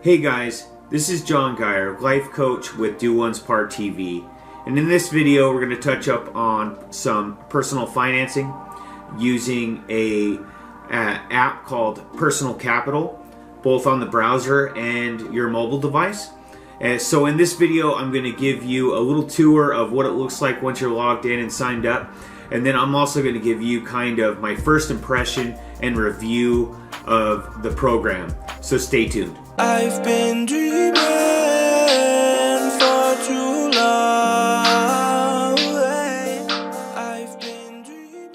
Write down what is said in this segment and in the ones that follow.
Hey guys, this is John Geyer, life coach with Do One's Part TV, and in this video we're going to touch up on some personal financing using a app called Personal Capital, both on the browser and your mobile device. So in this video I'm going to give you a little tour of what it looks like once you're logged in and signed up, and then I'm also going to give you kind of my first impression and review of the program. So stay tuned. I've been dreaming for too long. I've been dreaming.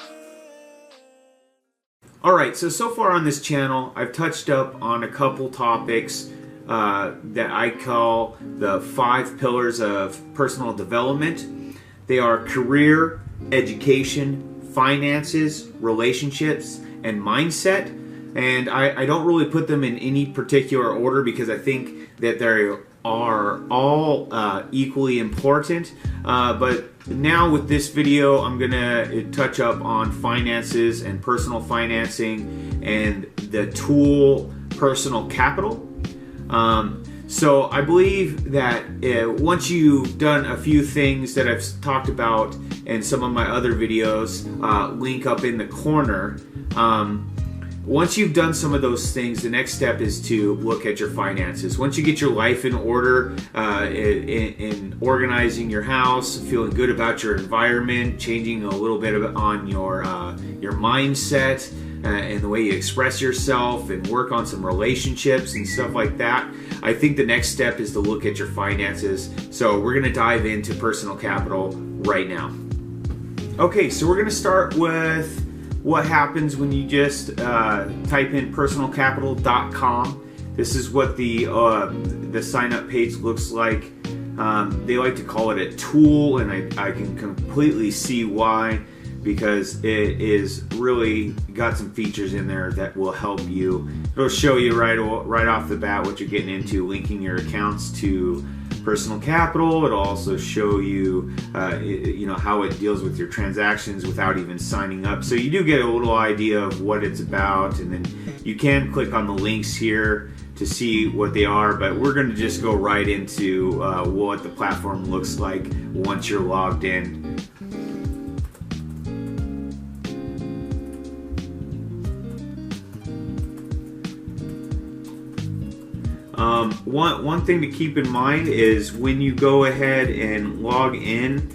Alright, so far on this channel, I've touched up on a couple topics that I call the 5 pillars of personal development. They are career, education, finances, relationships, and mindset. And I don't really put them in any particular order because I think that they are all equally important. But now with this video, I'm going to touch up on finances and personal financing and the tool Personal Capital. So I believe that once you've done a few things that I've talked about in some of my other videos, link up in the corner. Once you've done some of those things, the next step is to look at your finances. Once you get your life in order, in organizing your house, feeling good about your environment, changing a little bit on your mindset and the way you express yourself, and work on some relationships and stuff like that, I think the next step is to look at your finances. So we're going to dive into Personal Capital right now. Okay, so we're going to start with what happens when you just type in personalcapital.com. This is what the sign-up page looks like. They like to call it a tool, and I can completely see why, because it is really got some features in there that will help you. It'll show you right off the bat what you're getting into, linking your accounts to Personal Capital. It'll also show you, how it deals with your transactions without even signing up. So you do get a little idea of what it's about, and then you can click on the links here to see what they are. But we're going to just go right into what the platform looks like once you're logged in. One thing to keep in mind is when you go ahead and log in,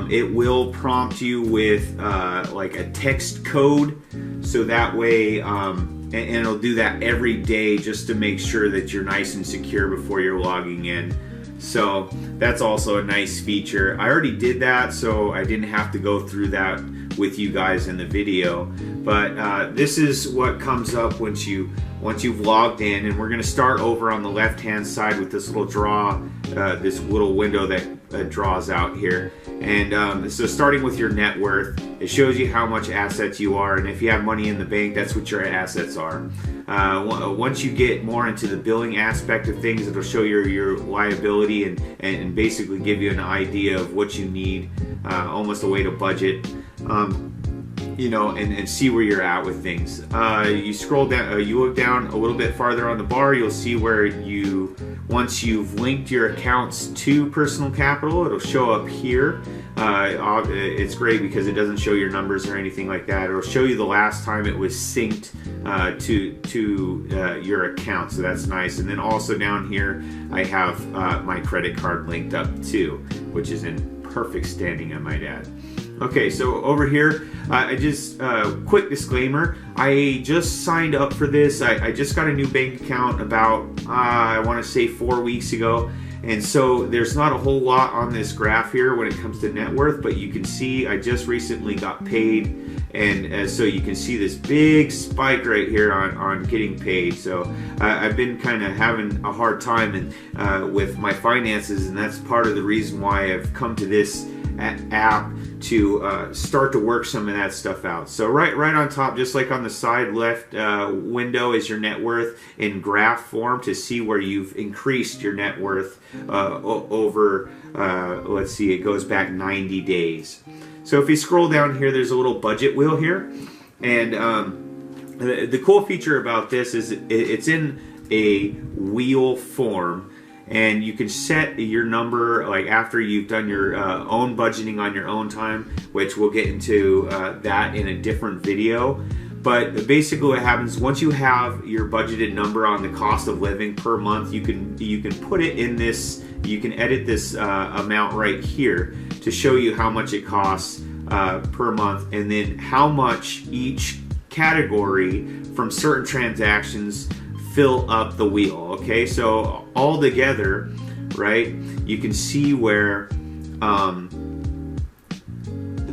it will prompt you with like a text code, so that way, and it'll do that every day just to make sure that you're nice and secure before you're logging in. So that's also a nice feature. I already did that, so I didn't have to go through that with you guys in the video. But this is what comes up once you've logged in, and we're going to start over on the left hand side with this little this little window that draws out here. And so starting with your net worth, it shows you how much assets you are, and if you have money in the bank, that's what your assets are. Once you get more into the billing aspect of things, it'll show your liability and basically give you an idea of what you need, almost a way to budget. And see where you're at with things. You scroll down, you look down a little bit farther on the bar, you'll see where once you've linked your accounts to Personal Capital, it'll show up here. It's great because it doesn't show your numbers or anything like that. It'll show you the last time it was synced to your account, so that's nice. And then also down here, I have my credit card linked up too, which is in perfect standing, I might add. Okay, so over here, I just, quick disclaimer, I just signed up for this. I just got a new bank account about, I want to say 4 weeks ago. And so there's not a whole lot on this graph here when it comes to net worth, but you can see I just recently got paid. And so you can see this big spike right here on getting paid. So I've been kind of having a hard time with my finances, and that's part of the reason why I've come to this app to start to work some of that stuff out. So right on top, just like on the side left window, is your net worth in graph form to see where you've increased your net worth over, let's see, it goes back 90 days. So if you scroll down here, there's a little budget wheel here, and the cool feature about this is it's in a wheel form, and you can set your number like after you've done your own budgeting on your own time, which we'll get into that in a different video. But basically what happens once you have your budgeted number on the cost of living per month, you can put it in this, you can edit this amount right here to show you how much it costs per month, and then how much each category from certain transactions fill up the wheel. Okay, so all together, right, you can see where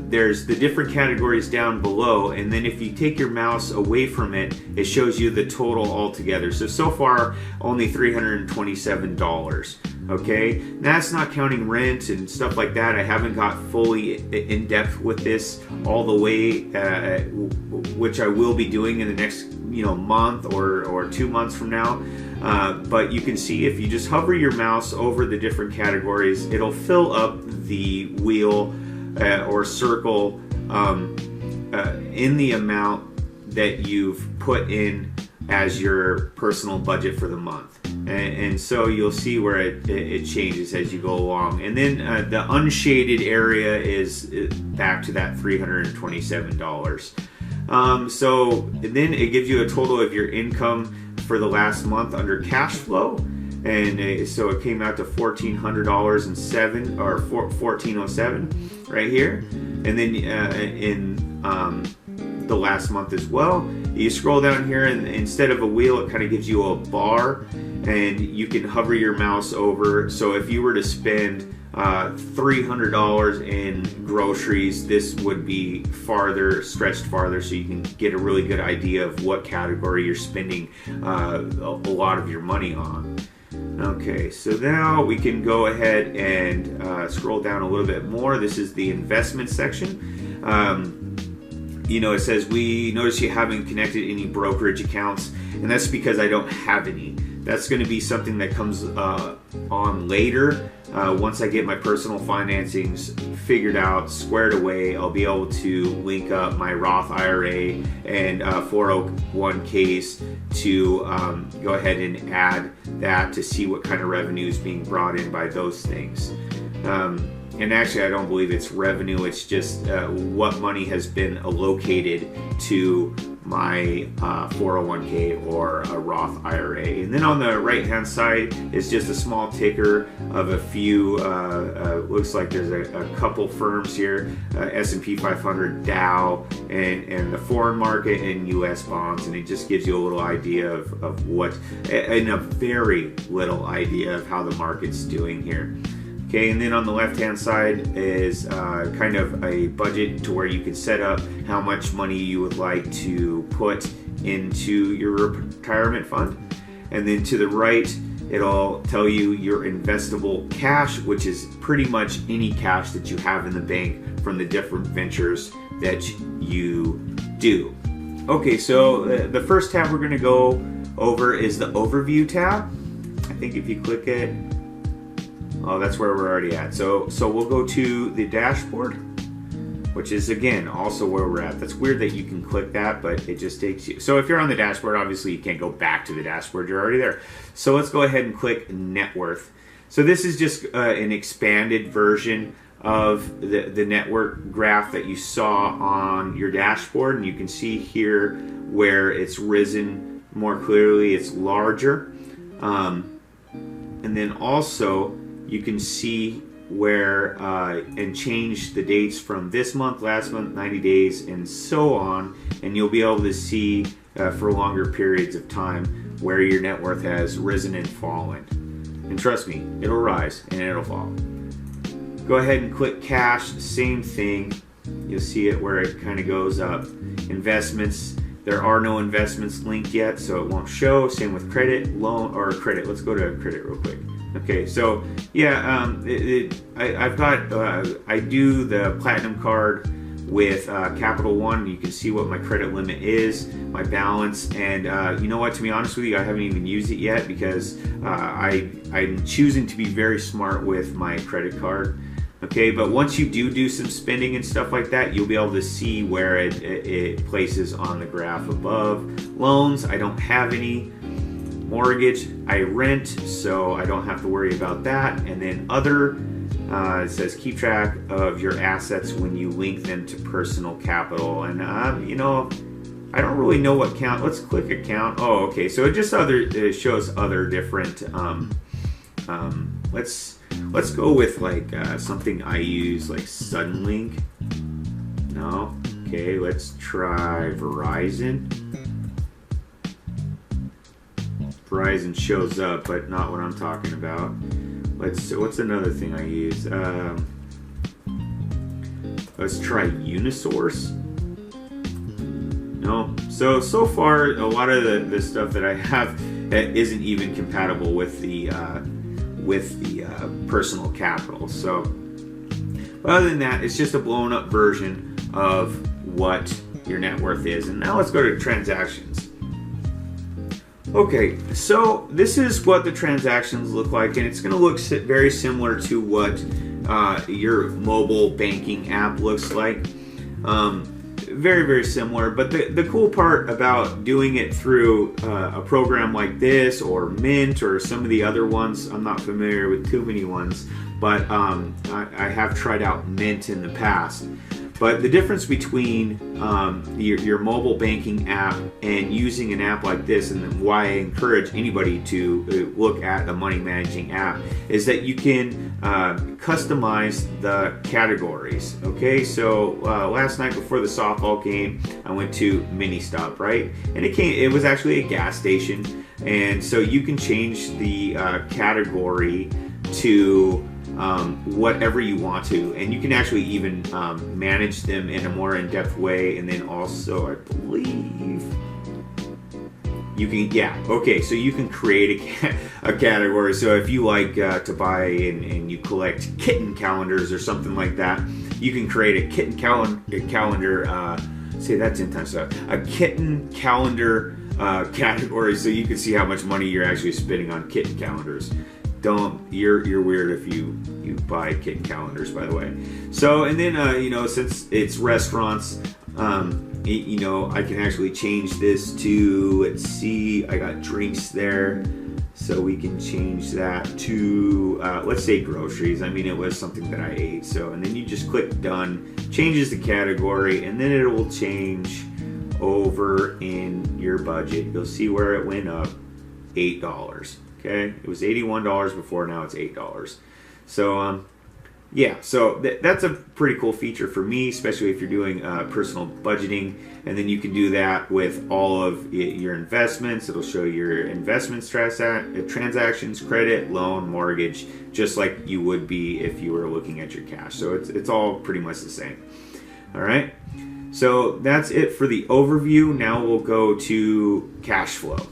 there's the different categories down below, and then if you take your mouse away from it, it shows you the total altogether. So far only $327. Okay, that's not counting rent and stuff like that. I haven't got fully in depth with this all the way, which I will be doing in the next month or 2 months from now. But you can see if you just hover your mouse over the different categories, it'll fill up the wheel or circle in the amount that you've put in as your personal budget for the month. And so you'll see where it changes as you go along. And then the unshaded area is back to that $327. So then it gives you a total of your income for the last month under cash flow. And so it came out to $1,400.07 or $1,407 right here. And then in the last month as well, you scroll down here, and instead of a wheel, it kind of gives you a bar, and you can hover your mouse over. So if you were to spend $300 in groceries, this would be stretched farther, so you can get a really good idea of what category you're spending a lot of your money on. Okay, so now we can go ahead and scroll down a little bit more. This is the investment section. It says, we notice you haven't connected any brokerage accounts, and that's because I don't have any. That's going to be something that comes on later. Once I get my personal financings figured out, squared away, I'll be able to link up my Roth IRA and 401ks to go ahead and add that to see what kind of revenue is being brought in by those things. And actually, I don't believe it's revenue. It's just what money has been allocated to my 401k or a Roth IRA. And then on the right hand side is just a small ticker of a few, looks like there's a couple firms here, S&P 500, Dow, and the foreign market and US bonds. And it just gives you a little idea of what, and a very little idea of how the market's doing here. Okay, and then on the left-hand side is kind of a budget to where you can set up how much money you would like to put into your retirement fund. And then to the right, it'll tell you your investable cash, which is pretty much any cash that you have in the bank from the different ventures that you do. Okay, so the first tab we're going to go over is the Overview tab. I think if you click it, oh, that's where we're already at. So we'll go to the dashboard, which is again also where we're at. That's weird that you can click that, but it just takes you. So if you're on the dashboard, obviously you can't go back to the dashboard. You're already there. So let's go ahead and click net worth. So this is just an expanded version of the net worth graph that you saw on your dashboard, and you can see here where it's risen more clearly. It's larger, and then also you can see where and change the dates from this month, last month, 90 days, and so on, and you'll be able to see for longer periods of time where your net worth has risen and fallen. And trust me, it'll rise and it'll fall. Go ahead and click cash, same thing. You'll see it where it kind of goes up. Investments, there are no investments linked yet, so it won't show. Same with credit, loan, or credit. Let's go to credit real quick. Okay, so yeah, I've got, I do the Platinum card with Capital One. You can see what my credit limit is, my balance, and you know what, to be honest with you, I haven't even used it yet because I'm choosing to be very smart with my credit card. Okay, but once you do some spending and stuff like that, you'll be able to see where it places on the graph above. Loans, I don't have any. mortgage, I rent, so I don't have to worry about that. And then other, it says keep track of your assets when you link them to personal capital. And I don't really know what count. Let's click account. Oh, okay. So it just it shows other different. Let's go with like something I use like Suddenlink. No. Okay. Let's try Verizon. Verizon shows up, but not what I'm talking about. What's another thing I use? Let's try Unisource. No. So far, a lot of the stuff that I have isn't even compatible with the personal capital. So, other than that, it's just a blown up version of what your net worth is. And now let's go to transactions. Okay, so this is what the transactions look like, and it's going to look very similar to what your mobile banking app looks like. Very, very similar, but the cool part about doing it through a program like this or Mint or some of the other ones, I'm not familiar with too many ones, but I have tried out Mint in the past. But the difference between your mobile banking app and using an app like this, and why I encourage anybody to look at a money managing app, is that you can customize the categories. Okay, so last night before the softball game, I went to Mini Stop, right? And it was actually a gas station, and so you can change the category to whatever you want to, and you can actually even manage them in a more in-depth way. And then also, I believe you can, so you can create a category. So if you like to buy and you collect kitten calendars or something like that, you can create a kitten calendar. Say that 10 times. A kitten calendar category, so you can see how much money you're actually spending on kitten calendars. You're weird if you buy kitten calendars, by the way. So, and then since it's restaurants, I can actually change this to, let's see, I got drinks there, so we can change that to let's say groceries. I mean, it was something that I ate. So, and then you just click done, changes the category, and then it will change over in your budget. You'll see where it went up, $8. Okay, it was $81 before, now it's $8. So so that's a pretty cool feature for me, especially if you're doing personal budgeting. And then you can do that with all of your investments. It'll show your investments, transactions, credit, loan, mortgage, just like you would be if you were looking at your cash. So it's all pretty much the same. All right, so that's it for the overview. Now we'll go to cash flow.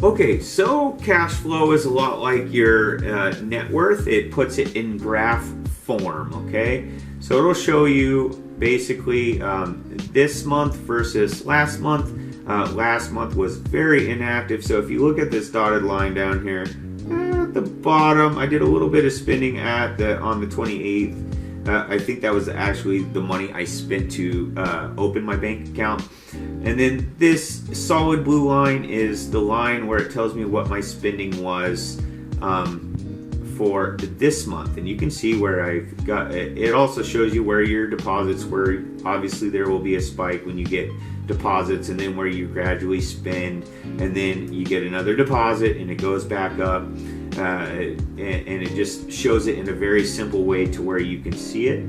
Okay, so cash flow is a lot like your net worth. It puts it in graph form, okay? So it'll show you basically this month versus last month. Last month was very inactive, so if you look at this dotted line down here, at the bottom, I did a little bit of spending on the 28th. I think that was actually the money I spent to open my bank account. And then this solid blue line is the line where it tells me what my spending was for this month. And you can see where I've got it. It also shows you where your deposits were. Obviously, there will be a spike when you get deposits, and then where you gradually spend, and then you get another deposit and it goes back up. And it just shows it in a very simple way to where you can see it.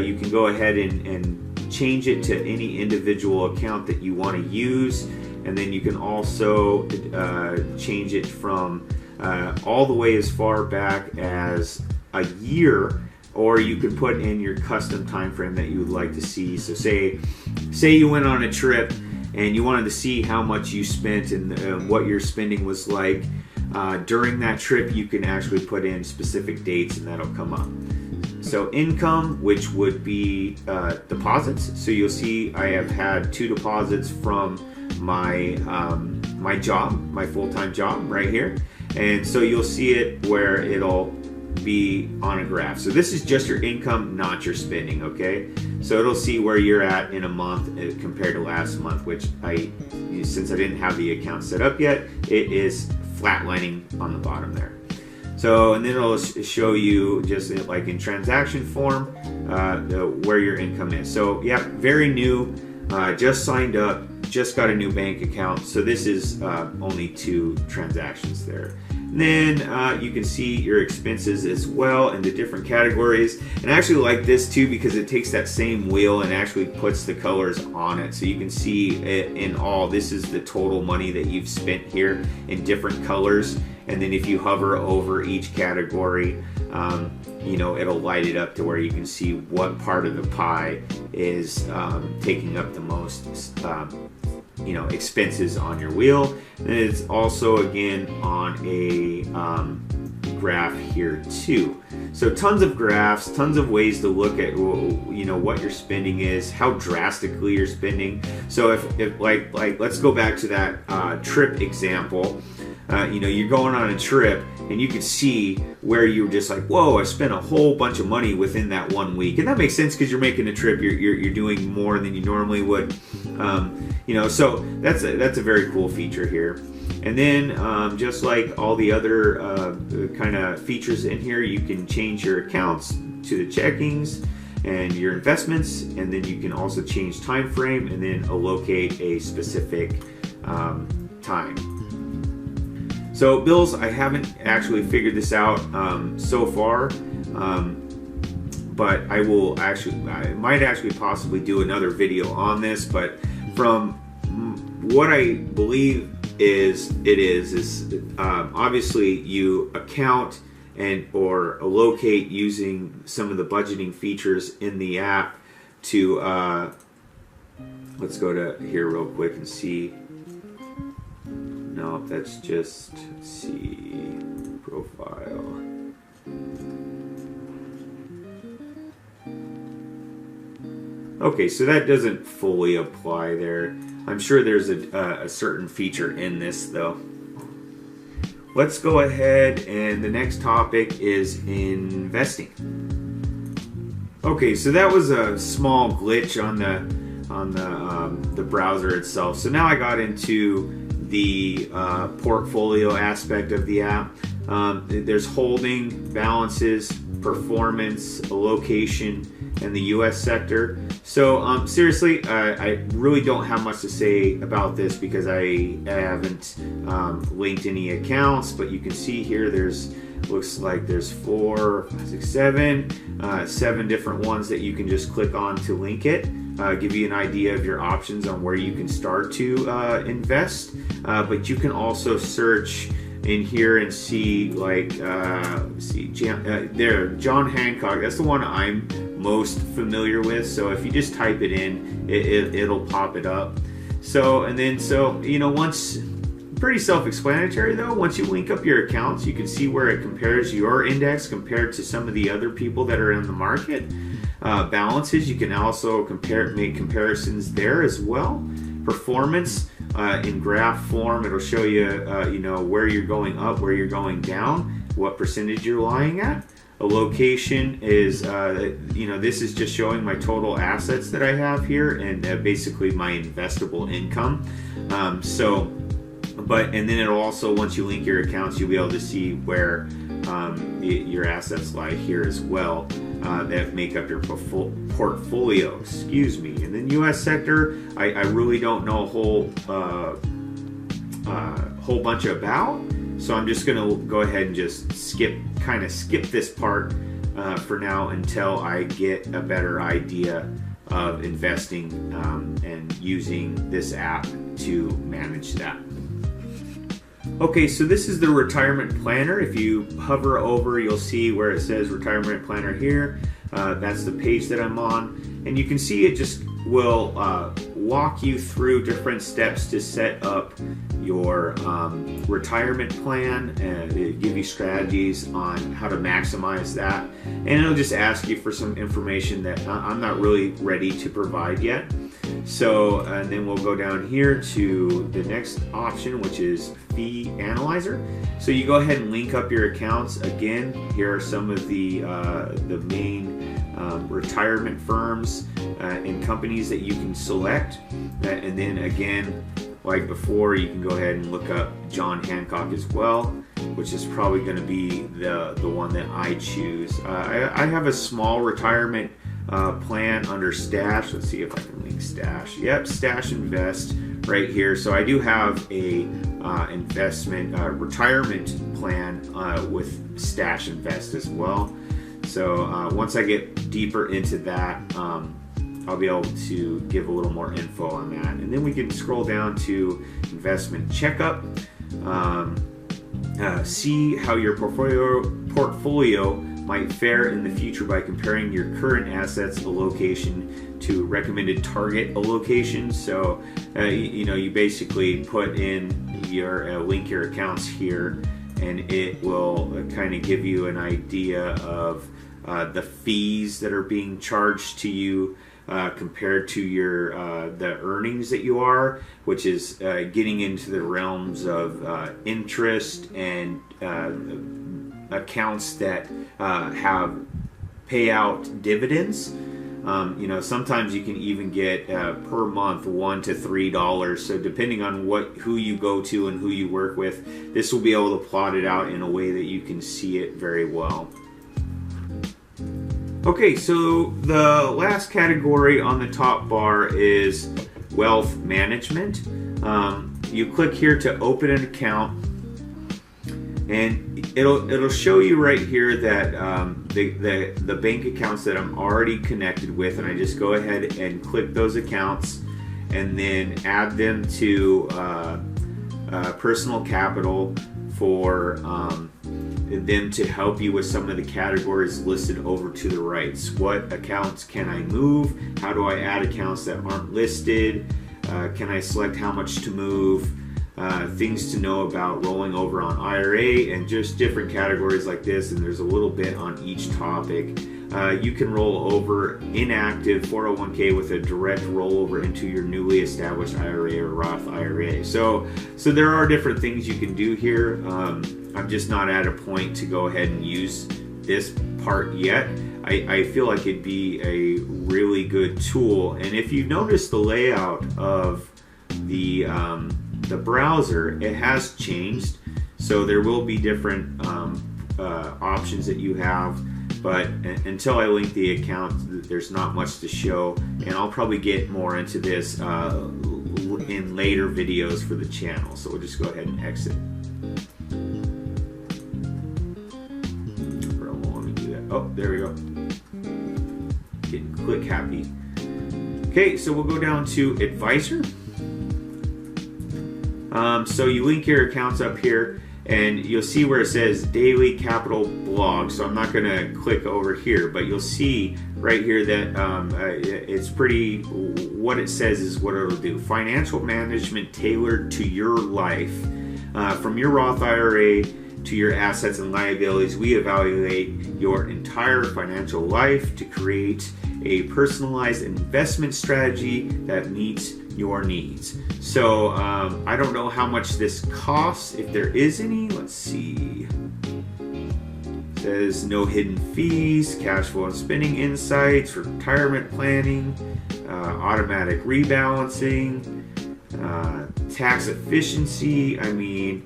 You can go ahead and change it to any individual account that you want to use, and then you can also change it from all the way as far back as a year, or you can put in your custom time frame that you would like to see. So say you went on a trip and you wanted to see how much you spent and what your spending was like during that trip. You can actually put in specific dates and that'll come up. So income, which would be deposits. So you'll see I have had 2 deposits from my my job, my full-time job right here. And so you'll see it where it'll be on a graph. So this is just your income, not your spending, okay? So it'll see where you're at in a month compared to last month, which since I didn't have the account set up yet, it is flatlining on the bottom there. So, and then it'll show you just like in transaction form where your income is. So yeah, very new, just signed up, just got a new bank account. So this is only 2 transactions there. And then you can see your expenses as well in the different categories. And I actually like this too because it takes that same wheel and actually puts the colors on it. So you can see it in all, this is the total money that you've spent here in different colors. And then if you hover over each category, you know, it'll light it up to where you can see what part of the pie is taking up the most you know, expenses on your wheel. And it's also again on a graph here too. So tons of graphs, tons of ways to look at, you know, what your spending is, how drastically you're spending. So if like let's go back to that trip example. You know, you're going on a trip and you can see where you're just like, whoa, I spent a whole bunch of money within that 1 week. And that makes sense because you're making a trip, you're doing more than you normally would. You know, so that's a very cool feature here. And then just like all the other kind of features in here, you can change your accounts to the checkings and your investments, and then you can also change time frame and then allocate a specific time. So bills, I haven't actually figured this out so far, but I might actually possibly do another video on this. But from what I believe is obviously you account and or allocate using some of the budgeting features in the app to let's go to here real quick and see. No, that's just, let's see, profile. Okay, so that doesn't fully apply there. I'm sure there's a certain feature in this though. Let's go ahead, and the next topic is investing. Okay, so that was a small glitch on the browser itself. So now I got into the portfolio aspect of the app. There's holding, balances, performance, location, and the US sector. So seriously, I really don't have much to say about this because I haven't linked any accounts, but you can see here looks like there's 4, 5, 6, 7 different ones that you can just click on to link it. Give you an idea of your options on where you can start to invest, but you can also search in here and see like John Hancock. That's the one I'm most familiar with. So if you just type it in, it'll pop it up. So you know, once pretty self-explanatory though. Once you link up your accounts, you can see where it compares your index compared to some of the other people that are in the market. Balances, you can also make comparisons there as well. Performance in graph form, it'll show you you know, where you're going up, where you're going down, what percentage you're lying at. A location is you know, this is just showing my total assets that I have here and basically my investable income. And then it'll also, once you link your accounts, you'll be able to see where your assets lie here as well, that make up your portfolio. Excuse me. And then U.S. sector, I really don't know a whole bunch about, so I'm just going to go ahead and just skip this part for now until I get a better idea of investing and using this app to manage that. Okay, so this is the retirement planner. If you hover over, you'll see where it says retirement planner here. That's the page that I'm on. And you can see it just will walk you through different steps to set up your retirement plan and give you strategies on how to maximize that. And it'll just ask you for some information that I'm not really ready to provide yet. So, and then we'll go down here to the next option, which is Fee Analyzer. So you go ahead and link up your accounts. Again, here are some of the main retirement firms and companies that you can select. And then again, like before, you can go ahead and look up John Hancock as well, which is probably going to be the one that I choose. I have a small retirement plan under Stash. Let's see if I can link Stash. Yep, Stash Invest right here. So I do have a investment retirement plan with Stash Invest as well. So once I get deeper into that, I'll be able to give a little more info on that. And then we can scroll down to Investment Checkup. See how your portfolio might fare in the future by comparing your current assets allocation to recommended target allocation. So you basically put in your link your accounts here, and it will kind of give you an idea of the fees that are being charged to you compared to your the earnings that you are, which is getting into the realms of interest and accounts that have payout dividends. Sometimes you can even get per month $1 to $3. So depending on who you go to and who you work with, this will be able to plot it out in a way that you can see it very well. Okay, so the last category on the top bar is wealth management. You click here to open an account, and it'll show you right here that the bank accounts that I'm already connected with, and I just go ahead and click those accounts and then add them to Personal Capital for them to help you with some of the categories listed over to the right. What accounts can I move? How do I add accounts that aren't listed? Can I select how much to move? Things to know about rolling over on IRA, and just different categories like this, and there's a little bit on each topic. You can roll over inactive 401k with a direct rollover into your newly established IRA or Roth IRA. So there are different things you can do here. I'm just not at a point to go ahead and use this part yet. I feel like it'd be a really good tool. And if you notice the layout of the browser, it has changed. So there will be different options that you have. But until I link the account, there's not much to show. And I'll probably get more into this in later videos for the channel. So we'll just go ahead and exit. Oh, there we go. Click happy. Okay, so we'll go down to advisor. So you link your accounts up here, and you'll see where it says Daily Capital Blog. So I'm not going to click over here, but you'll see right here that it's pretty. What it says is what it'll do: financial management tailored to your life, from your Roth IRA to your assets and liabilities. We evaluate your entire financial life to create a personalized investment strategy that meets your needs. So I don't know how much this costs, if there is any. Let's see. It says no hidden fees, cash flow and spending insights, retirement planning, automatic rebalancing, tax efficiency.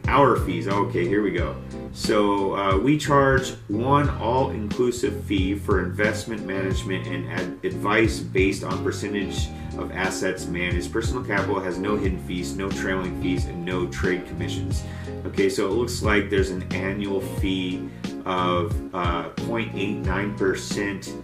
Hour fees. Okay, here we go. So we charge one all-inclusive fee for investment management and advice based on percentage of assets managed. Personal Capital has no hidden fees, no trailing fees, and no trade commissions. Okay, so it looks like there's an annual fee of 0.89%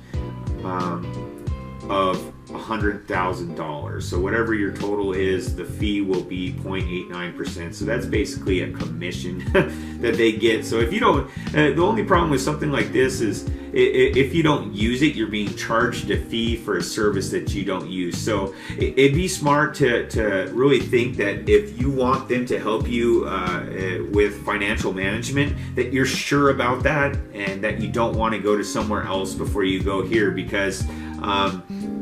of $100,000. So whatever your total is, the fee will be 0.89%. So that's basically a commission that they get. So if you don't, the only problem with something like this is if you don't use it, you're being charged a fee for a service that you don't use. So it'd be smart to really think that if you want them to help you with financial management, that you're sure about that and that you don't want to go to somewhere else before you go here, because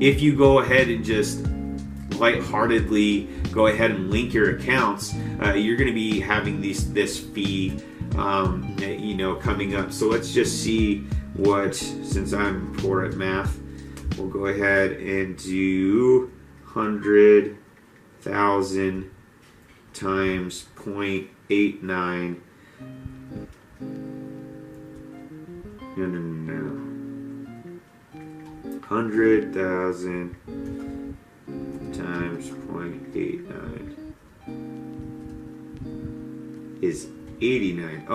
if you go ahead and just lightheartedly go ahead and link your accounts, you're going to be having this fee, coming up. So let's just see what, since I'm poor at math, we'll go ahead and do 100,000 times 0.89. No. 100,000 times 0.89 is 89.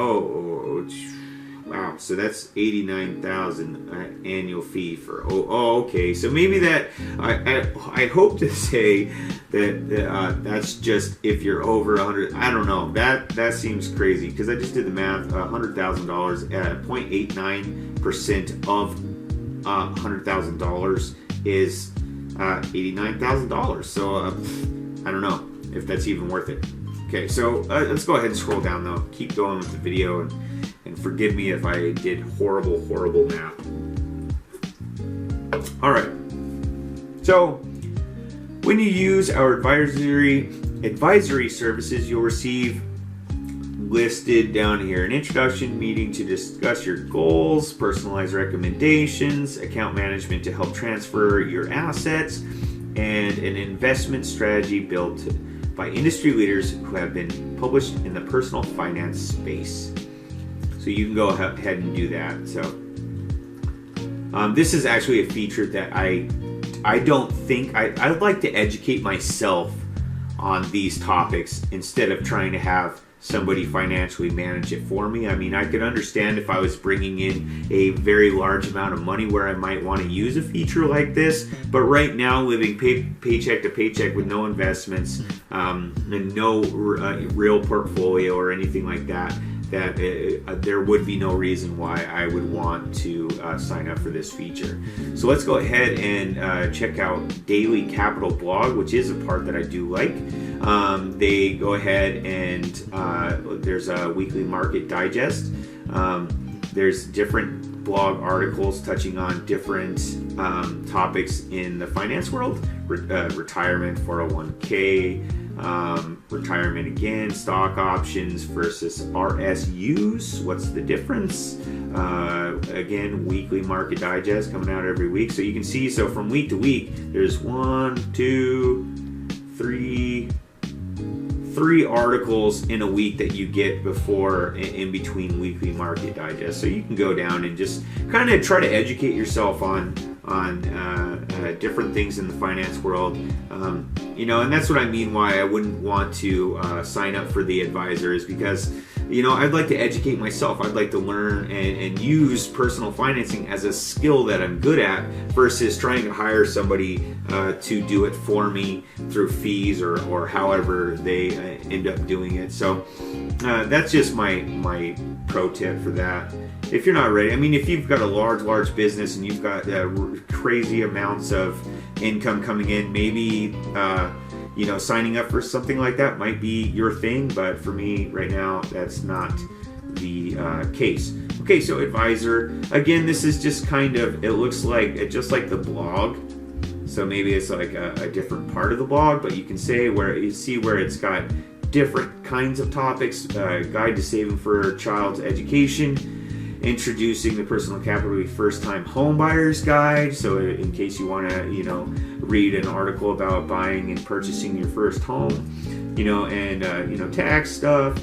Wow. So that's 89,000 annual fee for. Okay. So maybe that I hope to say that that's just if you're over 100. I don't know. That seems crazy because I just did the math. $100,000 at 0.89% of $100,000 is $89,000. So I don't know if that's even worth it. Okay, so let's go ahead and scroll down though. Keep going with the video and forgive me if I did horrible math. All right. So when you use our advisory services, you'll receive listed down here an introduction meeting to discuss your goals, personalized recommendations, account management to help transfer your assets, and an investment strategy built by industry leaders who have been published in the personal finance space. So you can go ahead and do that. So this is actually a feature that I don't think I'd like to educate myself on these topics instead of trying to have somebody financially manage it for me. I mean, I could understand if I was bringing in a very large amount of money where I might want to use a feature like this, but right now living paycheck to paycheck with no investments and no real portfolio or anything like that, there would be no reason why I would want to sign up for this feature. So let's go ahead and check out Daily Capital Blog, which is a part that I do like. They go ahead and there's a weekly market digest. There's different blog articles touching on different topics in the finance world, retirement, 401k, retirement again, stock options versus RSUs. What's the difference? Again, weekly market digest coming out every week. So you can see, so from week to week, there's 3 articles in a week that you get before in between weekly market digest. So you can go down and just kind of try to educate yourself on different things in the finance world. And that's what I mean why I wouldn't want to sign up for the advisors, because I'd like to educate myself. I'd like to learn and use personal financing as a skill that I'm good at versus trying to hire somebody to do it for me through fees or however they end up doing it. So that's just my pro tip for that. If you're not ready, I mean, if you've got a large business and you've got crazy amounts of income coming in, maybe signing up for something like that might be your thing, but for me right now, that's not the case. Okay, so advisor, again, this is just kind of, it looks like, just like the blog. So maybe it's like a different part of the blog, but you can see where it's got different kinds of topics, guide to saving for child's education, introducing the personal capital first-time home buyer's guide. So in case you want to, read an article about buying and purchasing your first home, and tax stuff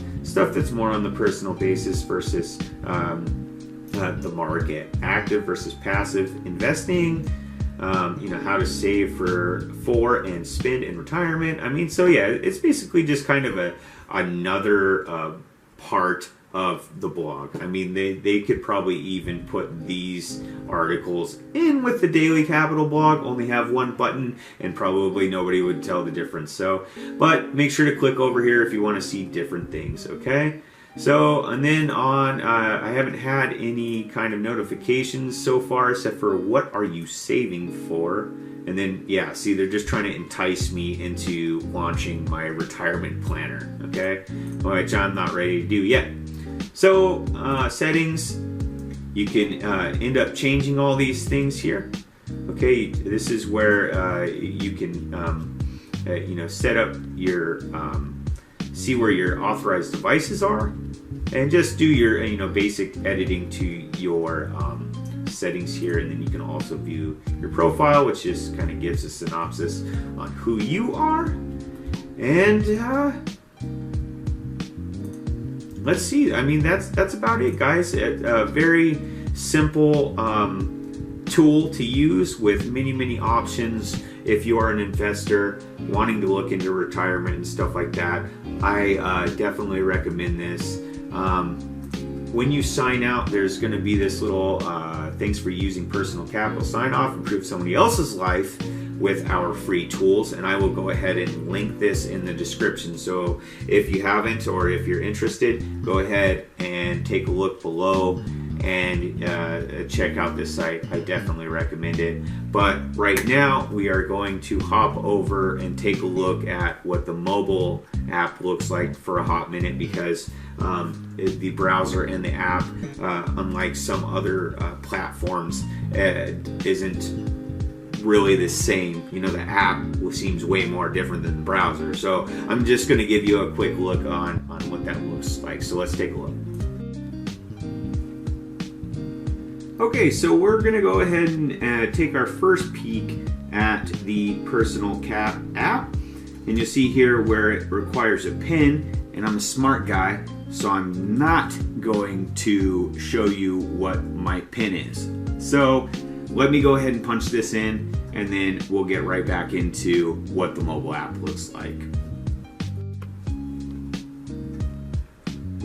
that's more on the personal basis versus the market, active versus passive investing, how to save for and spend in retirement. I mean, so yeah, it's basically just kind of another part of the blog. I mean, they could probably even put these articles in with the Daily Capital Blog, only have one button, and probably nobody would tell the difference. So, but make sure to click over here if you want to see different things, okay? So, and then I haven't had any kind of notifications so far except for what are you saving for? And then, yeah, see, they're just trying to entice me into launching my retirement planner, okay? Which I'm not ready to do yet. So, settings, you can end up changing all these things here. Okay, this is where you can set up your see where your authorized devices are, and just do your basic editing to your settings here. And then you can also view your profile, which just kind of gives a synopsis on who you are. And let's see. I mean, that's about it, guys. A very simple tool to use with many options. If you are an investor wanting to look into retirement and stuff like that, I definitely recommend this. When you sign out, there's going to be this little thanks for using personal capital sign off, improve somebody else's life with our free tools, and I will go ahead and link this in the description. So if you haven't, or if you're interested, go ahead and take a look below and check out this site. I definitely recommend it. But right now we are going to hop over and take a look at what the mobile app looks like for a hot minute, because the browser and the app, unlike some other platforms, isn't really the same. The app seems way more different than the browser. So I'm just going to give you a quick look on what that looks like. So let's take a look. Okay, so we're going to go ahead and take our first peek at the Personal Cap app. And you'll see here where it requires a PIN, and I'm a smart guy, so I'm not going to show you what my PIN is. So let me go ahead and punch this in, and then we'll get right back into what the mobile app looks like.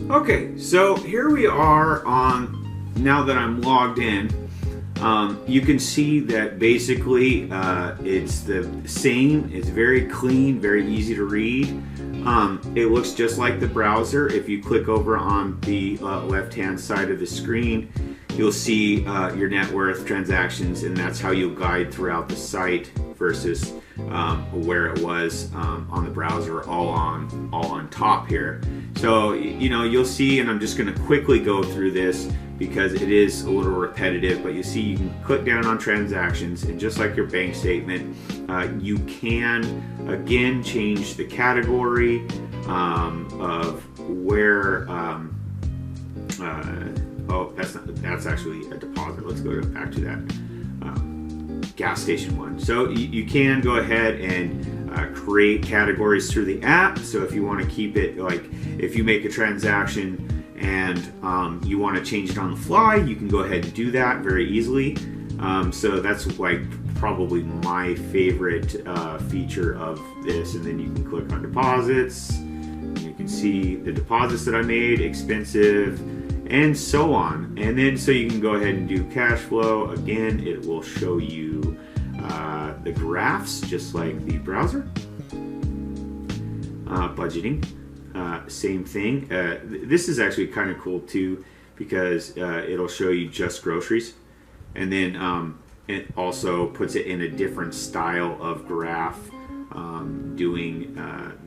Okay, so here we are now that I'm logged in. You can see that basically it's the same. It's very clean, very easy to read. It looks just like the browser. If you click over on the left-hand side of the screen, you'll see your net worth, transactions, and that's how you'll guide throughout the site versus where it was on the browser, all on top here. So you'll see, and I'm just going to quickly go through this because it is a little repetitive, but you see you can click down on transactions, and just like your bank statement, you can again change the category of where that's actually a deposit. Let's go back to that gas station one. So you can go ahead and create categories through the app. So if you want to keep it, like if you make a transaction and you want to change it on the fly, you can go ahead and do that very easily. So that's like probably my favorite feature of this. And then you can click on deposits. You can see the deposits that I made, expensive, and so on. And then so you can go ahead and do cash flow. Again, it will show you the graphs just like the browser. Budgeting, same thing. This is actually kind of cool too, because it'll show you just groceries, and then it also puts it in a different style of graph, doing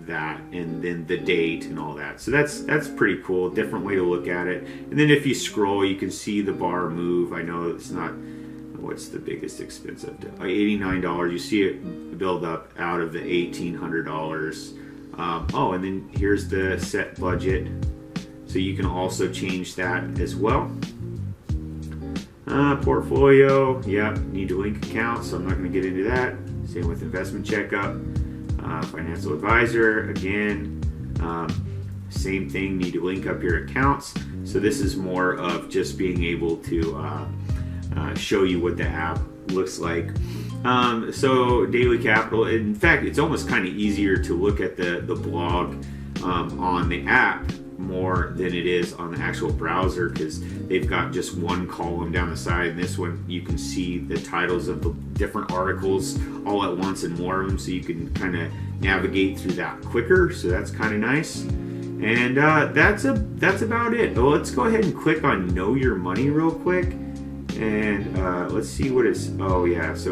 that, and then the date and all that. So that's pretty cool, different way to look at it. And then if you scroll, you can see the bar move. I know it's not, what's the biggest expense of $89. You see it build up out of the $1,800. And then here's the set budget, so you can also change that as well. Portfolio, need to link accounts, so I'm not going to get into that. Same with investment checkup. Financial advisor, again, same thing, need to link up your accounts. So this is more of just being able to show you what the app looks like. So daily capital, in fact, it's almost kind of easier to look at the blog on the app more than it is on the actual browser, because they've got just one column down the side, and this one you can see the titles of the different articles all at once and more of them, so you can kind of navigate through that quicker. So that's kind of nice. And that's about it. Well, let's go ahead and click on Know Your Money real quick. And let's see what it's, so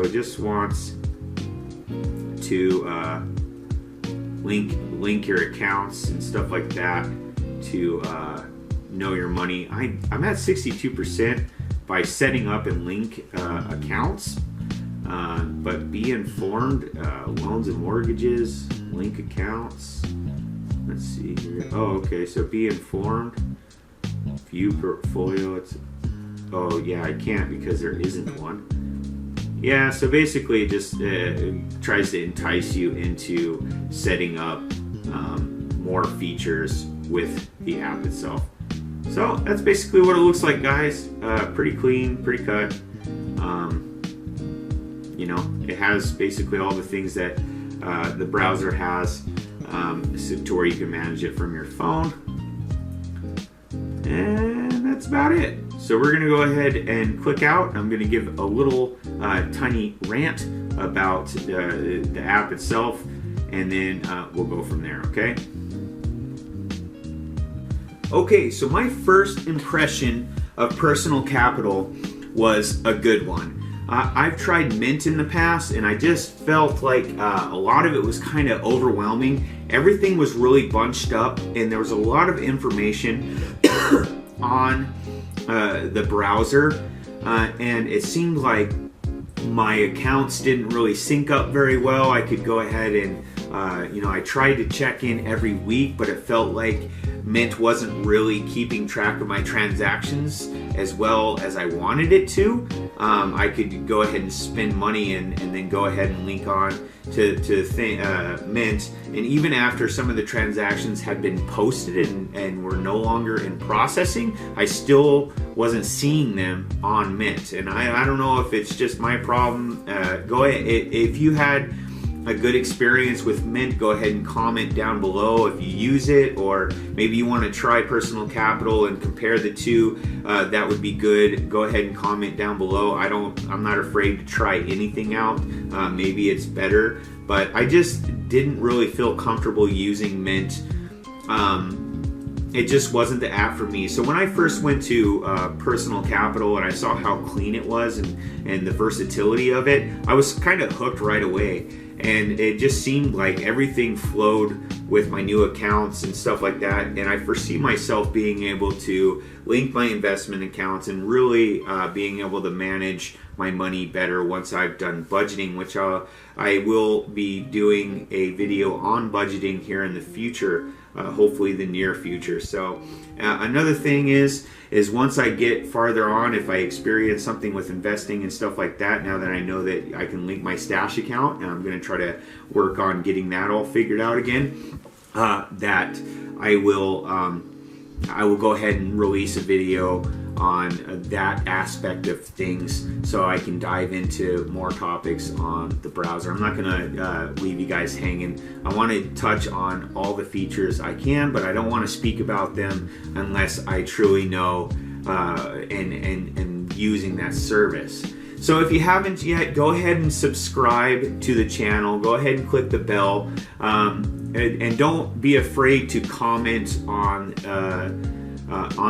it just wants to link your accounts and stuff like that to Know Your Money. I'm at 62% by setting up and link accounts. But be informed, loans and mortgages, link accounts. Let's see here. Oh, okay. So be informed. View portfolio. Oh yeah, I can't because there isn't one. Yeah, so basically it just tries to entice you into setting up more features with the app itself. So that's basically what it looks like, guys. Pretty clean, pretty cut. You know, it has basically all the things that the browser has, to where you can manage it from your phone. And that's about it. So we're going to go ahead and click out. I'm going to give a little tiny rant about the app itself, and then we'll go from there, okay? Okay, so my first impression of Personal Capital was a good one. I've tried Mint in the past, and I just felt like a lot of it was kind of overwhelming. Everything was really bunched up, and there was a lot of information on the browser, and it seemed like my accounts didn't really sync up very well. I could go ahead and, I tried to check in every week, but it felt like Mint wasn't really keeping track of my transactions as well as I wanted it to. I could go ahead and spend money and then go ahead and link on to Mint, and even after some of the transactions had been posted and were no longer in processing, I still wasn't seeing them on Mint. And I don't know if it's just my problem. Go ahead, if you had a good experience with Mint, go ahead and comment down below if you use it, or maybe you want to try Personal Capital and compare the two. That would be good. Go ahead and comment down below. I'm not afraid to try anything out. Maybe it's better, but I just didn't really feel comfortable using Mint. It just wasn't the app for me. So when I first went to Personal Capital and I saw how clean it was and the versatility of it, I was kind of hooked right away. And it just seemed like everything flowed with my new accounts and stuff like that. And I foresee myself being able to link my investment accounts and really being able to manage my money better once I've done budgeting, which I will be doing a video on budgeting here in the future, hopefully the near future. So another thing is once I get farther on, if I experience something with investing and stuff like that, now that I know that I can link my stash account, and I'm going to try to work on getting that all figured out again, that I will go ahead and release a video on that aspect of things so I can dive into more topics on the browser. I'm not going to leave you guys hanging. I want to touch on all the features I can, but I don't want to speak about them unless I truly know and using that service. So if you haven't yet, go ahead and subscribe to the channel. Go ahead and click the bell, and don't be afraid to comment on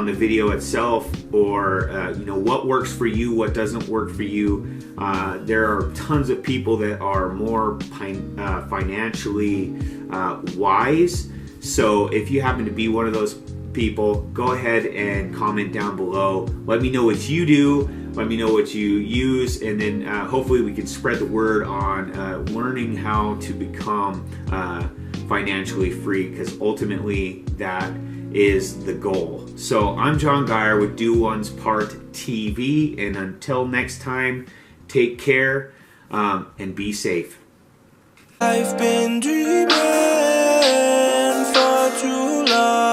the video itself, or what works for you, what doesn't work for you. There are tons of people that are more financially wise. So if you happen to be one of those people, go ahead and comment down below. Let me know what you do. Let me know what you use, and then hopefully we can spread the word on learning how to become financially free, because ultimately that is the goal. So I'm John Geyer with Do One's Part TV, and until next time, take care and be safe. I've been dreaming for too long.